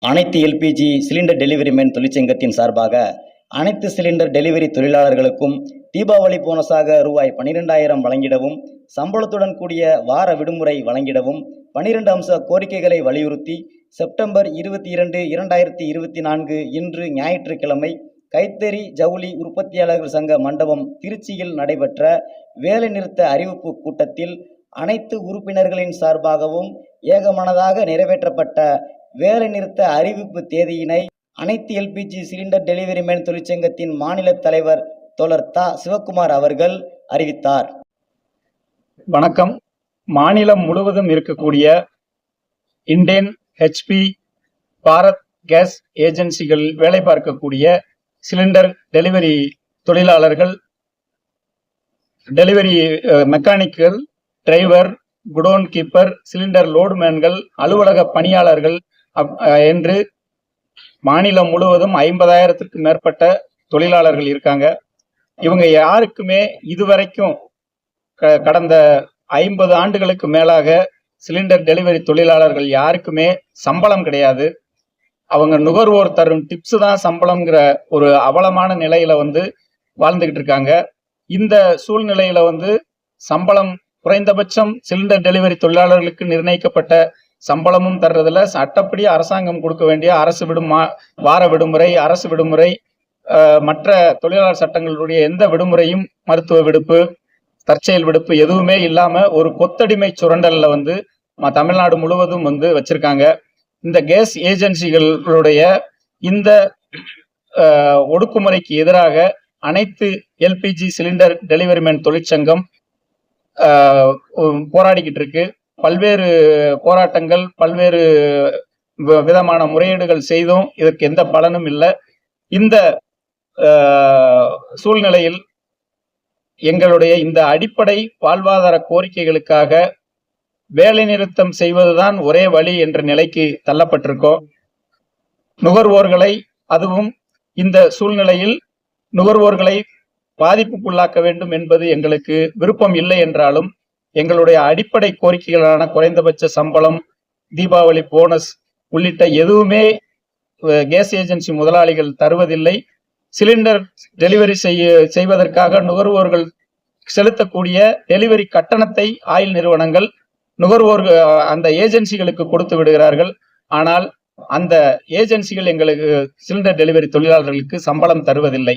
அனைத்து LPG cylinder delivery man தொழிற்சங்கத்தின் சார்பாக அனைத்து சிலிண்டர் டெலிவரி தொழிலாளர்களுக்கும் தீபாவளி போனஸாக ரூபாய் 12,000 வழங்கிடவும், சம்பளத்துடன் கூடிய வார விடுமுறை வழங்கிடவும் 12 அம்ச கோரிக்கைகளை வலியுறுத்தி செப்டம்பர் 22, 2024 இன்று ஞாயிற்றுக்கிழமை கைத்தறி ஜவுளி உற்பத்தியாளர்கள் சங்க மண்டபம் திருச்சியில் நடைபெற்ற வேலைநிறுத்த அறிவிப்பு கூட்டத்தில் அனைத்து உறுப்பினர்களின் சார்பாகவும் ஏகமனதாக நிறைவேற்றப்பட்ட வேலைநிறுத்த அறிவிப்பு தேதியினை அனைத்து எல்பிஜி சிலிண்டர் டெலிவரி மேன் தொழிற்சங்கத்தின் மாநில தலைவர் தோழர் தா. சிவக்குமார் அவர்கள் அறிவித்தார். வணக்கம். மாநிலம் முழுவதும் இருக்கக்கூடிய இண்டேன், ஹெச்பி, பாரத் கேஸ் ஏஜென்சிகள் வேலை பார்க்கக்கூடிய சிலிண்டர் டெலிவரி தொழிலாளர்கள், delivery mechanical, driver, godown keeper, cylinder லோடுமேன்கள், அலுவலக பணியாளர்கள் என்று மாநிலம் முழுவதும் 50,000க்கு மேற்பட்ட தொழிலாளர்கள் இருக்காங்க. இவங்க யாருக்குமே இதுவரைக்கும் கடந்த 50 ஆண்டுகளுக்கு மேலாக சிலிண்டர் டெலிவரி தொழிலாளர்கள் யாருக்குமே சம்பளம் கிடையாது. அவங்க நுகர்வோர் தரும் டிப்ஸ் தான் சம்பளம்ங்கிற ஒரு அவலமான நிலையில வாழ்ந்துகிட்டு இருக்காங்க. இந்த சூழ்நிலையில சம்பளம் குறைந்தபட்சம் சிலிண்டர் டெலிவரி தொழிலாளர்களுக்கு நிர்ணயிக்கப்பட்ட சம்பளமும் தர்றதுல சட்டப்படி அரசாங்கம் கொடுக்க வேண்டிய அரசு வார விடுமுறை, அரசு விடுமுறை, மற்ற தொழிலாளர் சட்டங்களுடைய எந்த விடுமுறையும், மருத்துவ விடுப்பு, தற்செயல் விடுப்பு எதுவுமே இல்லாம ஒரு கொத்தடிமை சுரண்டல்ல தமிழ்நாடு முழுவதும் வச்சிருக்காங்க. இந்த கேஸ் ஏஜென்சிகளுடைய இந்த ஒடுக்குமுறைக்கு எதிராக அனைத்து எல்பிஜி சிலிண்டர் டெலிவரி மேன் தொழிற்சங்கம் போராடிக்கிட்டு இருக்கு. பல்வேறு போராட்டங்கள், பல்வேறு விதமான முறையீடுகள் செய்தும் இதற்கு எந்த பலனும் இல்லை. இந்த சூழ்நிலையில் எங்களுடைய இந்த அடிப்படை வாழ்வாதார கோரிக்கைகளுக்காக வேலை நிறுத்தம் செய்வதுதான் ஒரே வழி என்ற நிலைக்கு தள்ளப்பட்டிருக்கோம். நுகர்வோர்களை, அதுவும் இந்த சூழ்நிலையில் நுகர்வோர்களை பாதிப்புக்குள்ளாக்க வேண்டும் என்பது எங்களுக்கு விருப்பம் இல்லை என்றாலும், எங்களுடைய அடிப்படை கோரிக்கைகளான குறைந்தபட்ச சம்பளம், தீபாவளி போனஸ் உள்ளிட்ட எதுவுமே கேஸ் ஏஜென்சி முதலாளிகள் தருவதில்லை. சிலிண்டர் டெலிவரி செய்வதற்காக நுகர்வோர்கள் செலுத்தக்கூடிய டெலிவரி கட்டணத்தை ஆயில் நிறுவனங்கள் நுகர்வோர்கள் அந்த ஏஜென்சிகளுக்கு கொடுத்து விடுகிறார்கள். ஆனால் அந்த ஏஜென்சிகள் எங்களுக்கு சிலிண்டர் டெலிவரி தொழிலாளர்களுக்கு சம்பளம் தருவதில்லை.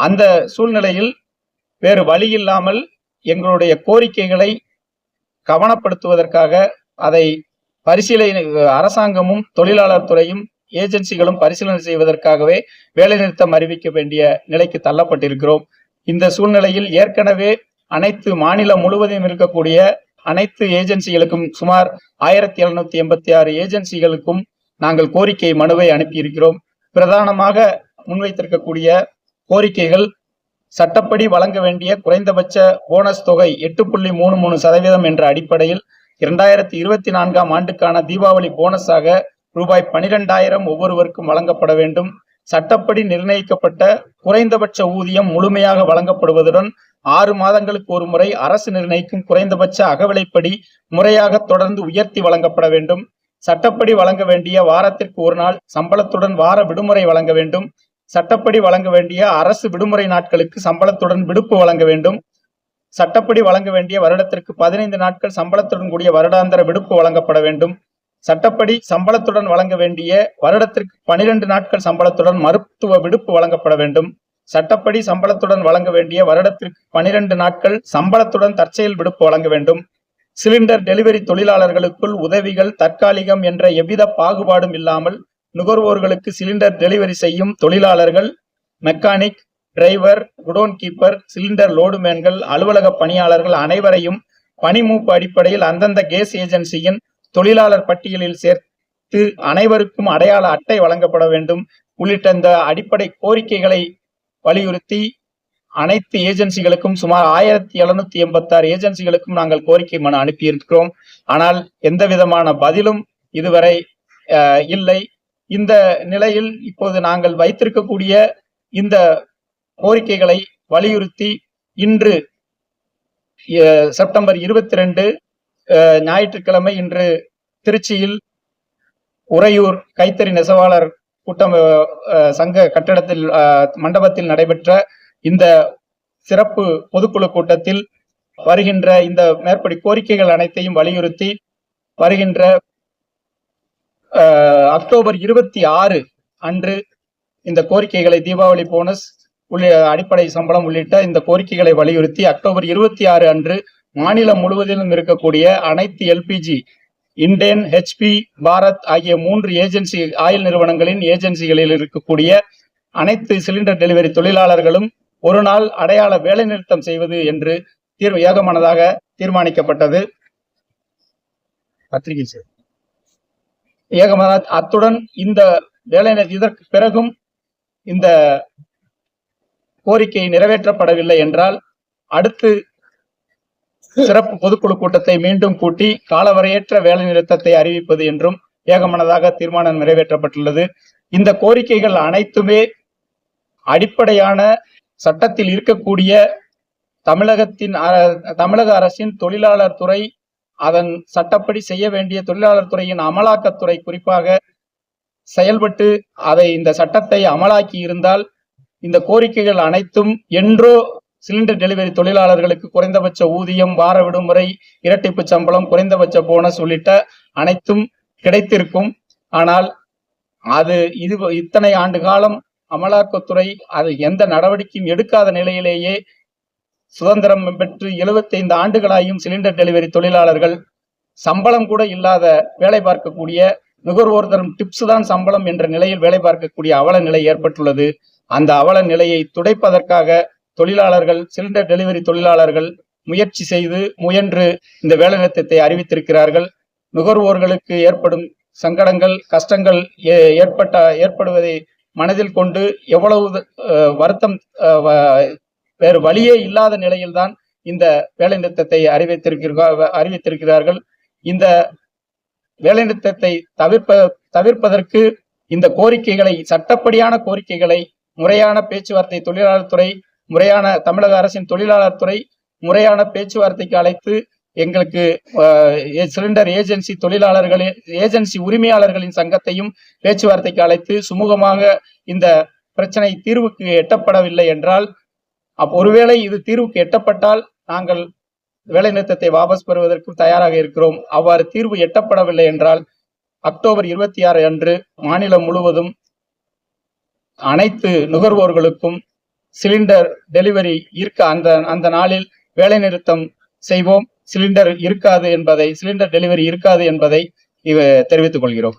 அந்த சூழ்நிலையில் வேறு வழி இல்லாமல் எங்களுடைய கோரிக்கைகளை கவனப்படுத்துவதற்காக அதை அரசாங்கமும் தொழிலாளர் துறையும் ஏஜென்சிகளும் பரிசீலனை செய்வதற்காகவே வேலைநிறுத்தம் அறிவிக்க வேண்டிய நிலைக்கு தள்ளப்பட்டிருக்கிறோம். இந்த சூழ்நிலையில் ஏற்கனவே அனைத்து மாநிலம் முழுவதும் இருக்கக்கூடிய அனைத்து ஏஜென்சிகளுக்கும் சுமார் 1786 ஏஜென்சிகளுக்கும் நாங்கள் கோரிக்கை மனுவை அனுப்பியிருக்கிறோம். பிரதானமாக முன்வைத்திருக்கக்கூடிய கோரிக்கைகள்: சட்டப்படி வழங்க வேண்டிய குறைந்தபட்ச போனஸ் தொகை 8.33% என்ற அடிப்படையில் 2024ஆம் ஆண்டுக்கான தீபாவளி போனஸாக ரூபாய் 12,000 ஒவ்வொருவருக்கும் வழங்கப்பட வேண்டும். சட்டப்படி நிர்ணயிக்கப்பட்ட குறைந்தபட்ச ஊதியம் முழுமையாக வழங்கப்படுவதுடன் 6 மாதங்களுக்கு ஒரு முறை அரசு நிர்ணயிக்கும் குறைந்தபட்ச அகவிலைப்படி முறையாக தொடர்ந்து உயர்த்தி வழங்கப்பட வேண்டும். சட்டப்படி வழங்க வேண்டிய வாரத்திற்கு ஒரு நாள் சம்பளத்துடன் வார விடுமுறை வழங்க வேண்டும். சட்டப்படி வழங்க வேண்டிய அரசு விடுமுறை நாட்களுக்கு சம்பளத்துடன் விடுப்பு வழங்க வேண்டும். சட்டப்படி வழங்க வேண்டிய வருடத்திற்கு 15 நாட்கள் சம்பளத்துடன் கூடிய வருடாந்திர விடுப்பு வழங்கப்பட வேண்டும். சட்டப்படி சம்பளத்துடன் வழங்க வேண்டிய வருடத்திற்கு 12 நாட்கள் சம்பளத்துடன் மருத்துவ விடுப்பு வழங்கப்பட வேண்டும். சட்டப்படி சம்பளத்துடன் வழங்க வேண்டிய வருடத்திற்கு 12 நாட்கள் சம்பளத்துடன் தற்செயல் விடுப்பு வழங்க வேண்டும். சிலிண்டர் டெலிவரி தொழிலாளர்களுக்குள் உதவிகள், தற்காலிகம் என்ற எவ்வித பாகுபாடும் இல்லாமல் நுகர்வோர்களுக்கு சிலிண்டர் டெலிவரி செய்யும் தொழிலாளர்கள், mechanic, driver, godown keeper, cylinder லோடுமேன்கள், அலுவலக பணியாளர்கள் அனைவரையும் பணி மூப்பு அடிப்படையில் அந்தந்த கேஸ் ஏஜென்சியின் தொழிலாளர் பட்டியலில் சேர்த்து அனைவருக்கும் அடையாள அட்டை வழங்கப்பட வேண்டும் உள்ளிட்ட இந்த அடிப்படை கோரிக்கைகளை வலியுறுத்தி அனைத்து ஏஜென்சிகளுக்கும் சுமார் 1786 ஏஜென்சிகளுக்கும் நாங்கள் கோரிக்கை மனு அனுப்பியிருக்கிறோம். ஆனால் எந்த விதமான பதிலும் இதுவரை இல்லை. இந்த நிலையில் இப்போது நாங்கள் வைத்திருக்கக்கூடிய இந்த கோரிக்கைகளை வலியுறுத்தி இன்று செப்டம்பர் 22 ஞாயிற்றுக்கிழமை இன்று திருச்சியில் உறையூர் கைத்தறி நெசவாளர் கூட்டம் சங்க கட்டடத்தில் மண்டபத்தில் நடைபெற்ற இந்த சிறப்பு பொதுக்குழு கூட்டத்தில் வருகின்ற இந்த மேற்படி கோரிக்கைகள் அனைத்தையும் வலியுறுத்தி வருகின்ற அக்டோபர் 26 அன்று இந்த கோரிக்கைகளை தீபாவளி போனஸ் அடிப்படை சம்பளம் உள்ளிட்ட இந்த கோரிக்கைகளை வலியுறுத்தி அக்டோபர் 26 அன்று மாநிலம் முழுவதிலும் இருக்கக்கூடிய அனைத்து எல்பிஜி, இண்டேன், ஹெச்பி, பாரத் ஆகிய 3 ஏஜென்சி ஆயில் நிறுவனங்களின் ஏஜென்சிகளில் இருக்கக்கூடிய அனைத்து சிலிண்டர் டெலிவரி தொழிலாளர்களும் ஒரு நாள் அடையாள வேலைநிறுத்தம் செய்வது என்று ஏகமனதாக தீர்மானிக்கப்பட்டது. அத்துடன் இந்த இதற்கு பிறகும் இந்த கோரிக்கை நிறைவேற்றப்படவில்லை என்றால் அடுத்து சிறப்பு பொதுக்குழு கூட்டத்தை மீண்டும் கூட்டி காலவரையற்ற வேலைநிறுத்தத்தை அறிவிப்பது என்றும் ஏகமனதாக தீர்மானம் நிறைவேற்றப்பட்டுள்ளது. இந்த கோரிக்கைகள் அனைத்துமே அடிப்படையான சட்டத்தில் இருக்கக்கூடிய தமிழக அரசின் தொழிலாளர் துறை, அதன் சட்டப்படி செய்ய வேண்டிய தொழிலாளர் துறையின் அமலாக்கத்துறை குறிப்பாக செயல்பட்டு இந்த சட்டத்தை அமலாக்கி இருந்தால் இந்த கோரிக்கைகள் அனைத்தும் என்றோ சிலிண்டர் டெலிவரி தொழிலாளர்களுக்கு குறைந்தபட்ச ஊதியம், வார விடுமுறை, இரட்டிப்பு சம்பளம், குறைந்தபட்ச போனஸ் உள்ளிட்ட அனைத்தும் கிடைத்திருக்கும். ஆனால் அது இத்தனை ஆண்டு காலம் அமலாக்கத்துறை அது எந்த நடவடிக்கையும் எடுக்காத நிலையிலேயே சுதந்திரம் பெற்று 75 ஆண்டுகளாயும் சிலிண்டர் டெலிவரி தொழிலாளர்கள் சம்பளம் கூட இல்லாத வேலை பார்க்கக்கூடிய, நுகர்வோர் தரும் டிப்ஸ் தான் சம்பளம் என்ற நிலையில் வேலை பார்க்கக்கூடிய அவல நிலை ஏற்பட்டுள்ளது. அந்த அவல நிலையை துடைப்பதற்காக தொழிலாளர்கள், சிலிண்டர் டெலிவரி தொழிலாளர்கள் முயன்று இந்த வேலைநிறுத்தத்தை அறிவித்திருக்கிறார்கள். நுகர்வோர்களுக்கு ஏற்படும் சங்கடங்கள், கஷ்டங்கள் ஏற்படுவதை மனதில் கொண்டு எவ்வளவு வருத்தம், வேறு வழியே இல்லாத நிலையில்தான் இந்த வேலைநிறுத்தத்தை அறிவித்திருக்கிறார்கள். இந்த வேலைநிறுத்தத்தை தவிர்ப்பதற்கு இந்த கோரிக்கைகளை, சட்டப்படியான கோரிக்கைகளை முறையான பேச்சுவார்த்தை தொழிலாளர் துறை, முறையான தமிழக அரசின் தொழிலாளர் துறை முறையான பேச்சுவார்த்தைக்கு அழைத்து எங்களுக்கு சிலிண்டர் ஏஜென்சி உரிமையாளர்களின் சங்கத்தையும் பேச்சுவார்த்தைக்கு அழைத்து சுமூகமாக இந்த பிரச்சனை தீர்வுக்கு எட்டப்படவில்லை என்றால், ஒருவேளை இது தீர்வுக்கு எட்டப்பட்டால் நாங்கள் வேலைநிறுத்தத்தை வாபஸ் பெறுவதற்கு தயாராக இருக்கிறோம். அவ்வாறு தீர்வு எட்டப்படவில்லை என்றால் அக்டோபர் 26 அன்று மாநிலம் முழுவதும் அனைத்து நுகர்வோர்களுக்கும் சிலிண்டர் டெலிவரி அந்த நாளில் வேலைநிறுத்தம் செய்வோம். சிலிண்டர் டெலிவரி இருக்காது என்பதை தெரிவித்துக் கொள்கிறோம்.